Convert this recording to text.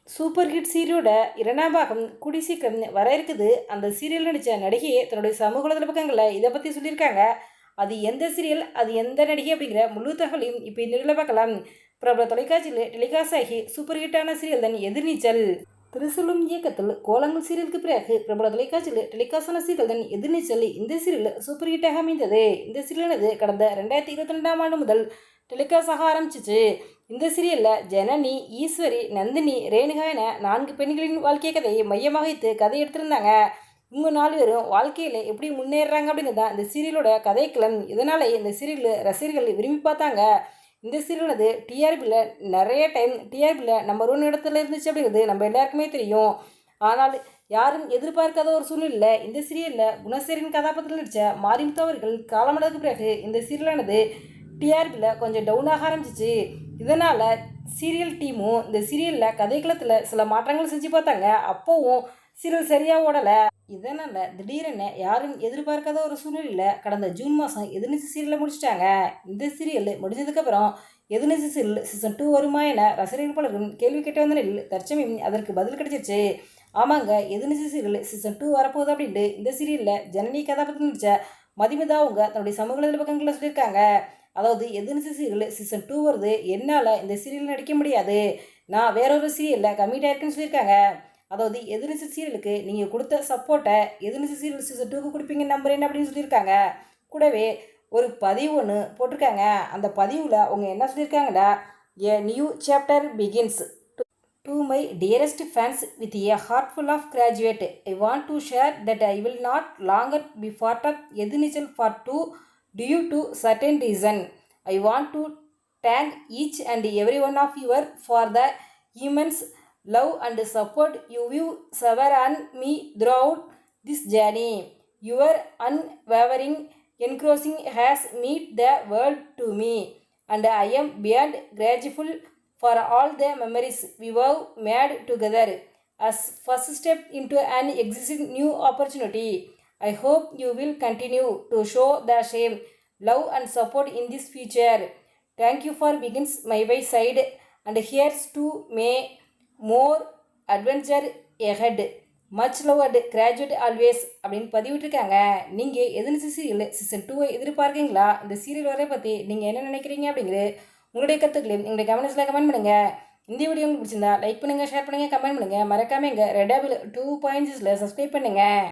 Super hit சீரியலோட 2ஆம் பாகம் கூடி சீக்கிரம் வர இருக்குது. அந்த சீரியல் நடித்த நடிகையே தன்னுடைய சமூக வலைதள பக்கங்களில் இதை பற்றி சொல்லியிருக்காங்க. அது எந்த சீரியல், அது எந்த நடிகை அப்படிங்கிற முழு தகவலையும் இப்போ இந்த வீடியோவில் பார்க்கலாம். பிரபல தொலைக்காட்சியில் டெலிகாஸ்ட் ஆகி சூப்பர் ஹிட்டான சீரியல் தான் எதிர்நீச்சல். திருசூலம் இயக்கத்தில் கோலங்கள் சீரியலுக்கு பிறகு பிரபல தொலைக்காட்சியில் டெலிகாஸ்டான சீரியல் தான் எதிர்நீச்சல். இந்த சீரியல் சூப்பர் ஹிட்டாக அமைந்தது. இந்த சீரியலானது கடந்த 2022ஆம் ஆண்டு முதல் டெலிகாஸ்ட் ஆக ஆரம்பிச்சிச்சு. இந்த சீரியலில் ஜனனி, ஈஸ்வரி, நந்தினி, ரேணுகா என 4 பெண்களின் வாழ்க்கை கதையை மையமாக வைத்து கதை எடுத்திருந்தாங்க. இவங்க 4 பேரும் வாழ்க்கையில் எப்படி முன்னேறாங்க அப்படிங்கிறது தான் இந்த சீரியலோட கதைக்களம். இதனாலே இந்த சீரியல் ரசிகர்கள் விரும்பி பார்த்தாங்க. இந்த சீரியலானது டிஆர்பியில் நிறைய டைம் டிஆர்பியில் நம்பர் 1 இடத்துல இருந்துச்சு அப்படிங்கிறது நம்ம எல்லாருக்குமே தெரியும். ஆனால் யாரும் எதிர்பார்க்காத ஒரு சூழ்நிலையில் இந்த சீரியலில் குணசேகரன் கதாபாத்திரத்தில் நடித்த மாரிமுத்து அவர்கள் காலமானதுக்கு பிறகு இந்த சீரியலானது டிஆர்பியில் கொஞ்சம் டவுனாக ஆரம்பிச்சிச்சு. இதனால் சீரியல் டீமும் இந்த சீரியலில் கதைக்களத்தில் சில மாற்றங்கள் செஞ்சு பார்த்தாங்க. அப்போவும் சீரியல் சரியாக ஓடலை. இதனால் திடீரென யாரும் எதிர்பார்க்காத ஒரு சூழ்நிலையில் கடந்த ஜூன் மாதம் எதிர்நீச்சல் சீரியலை முடிச்சிட்டாங்க. இந்த சீரியல் முடிஞ்சதுக்கப்புறம் எதிர்நீச்சல் சீரியல் சீசன் 2 வருமா என ரசிகர்கள் பலரும் கேள்வி கேட்டு வந்த நிலையில் தற்சமயம் அதற்கு பதில் கிடைச்சிருச்சு. ஆமாங்க, எதிர்நீச்சல் சீரியல் சீசன் 2 வரப்போகுது அப்படின்ட்டு இந்த சீரியலில் ஜனனி கதாபாத்திரம் நடித்த மதுமிதா அவங்க தன்னுடைய சமூக வலைதள பக்கங்களில் சொல்லியிருக்காங்க. அதாவது எதிர்நீச்சல் சீரியல் சீசன் 2 வருது, என்னால் இந்த சீரியல் நடிக்க முடியாது, நான் வேறொரு சீரியலில் கமிட் ஆயிருக்குன்னு சொல்லியிருக்காங்க. அதாவது எதிர்நீச்சல் சீரியலுக்கு நீங்கள் கொடுத்த சப்போர்ட்டை எதிர்நீச்சல் சீரியல் சீசன் 2க்கு கொடுப்பீங்க நம்புறேன் அப்படின்னு சொல்லியிருக்காங்க. கூடவே ஒரு பதிவு ஒன்று போட்டிருக்காங்க. அந்த பதிவில் அவங்க என்ன சொல்லியிருக்காங்கன்னா, a new chapter begins. To my dearest fans, with a heart full of gratitude, I want to share that I will not longer be part of Edinichal for 2 due to certain reason. I want to thank each and every one of you for the immense love and support you have showered on me throughout this journey. Your unwavering encouraging has meant the world to me, and I am beyond grateful for all the memories we have made together as first step into an existing new opportunity. I hope you will continue to show the same love and support in this future. Thank you for being my way side, and here's to may more adventure ahead. Much loved graduate always அப்படின்னு பதிவிட்டிருக்காங்க. நீங்கள் எதிர்நீச்சல் serial season 2 எதிர்பார்க்கீங்களா? இந்த serial வரை பற்றி நீங்கள் என்ன நினைக்கிறீங்க அப்படிங்கிறது உங்களுடைய கருத்துக்களையும் எங்களுடைய கமெண்ட்ஸில் கமெண்ட் பண்ணுங்கள். இந்த வீடியோ உங்களுக்கு பிடிச்சிருந்தா லைக் பண்ணுங்கள், ஷேர் பண்ணுங்கள், கமெண்ட் பண்ணுங்கள். மறக்காமல் எங்கள் ரெட் ஆப்பிள் 2.6 சப்ஸ்கிரைப் பண்ணுங்கள்.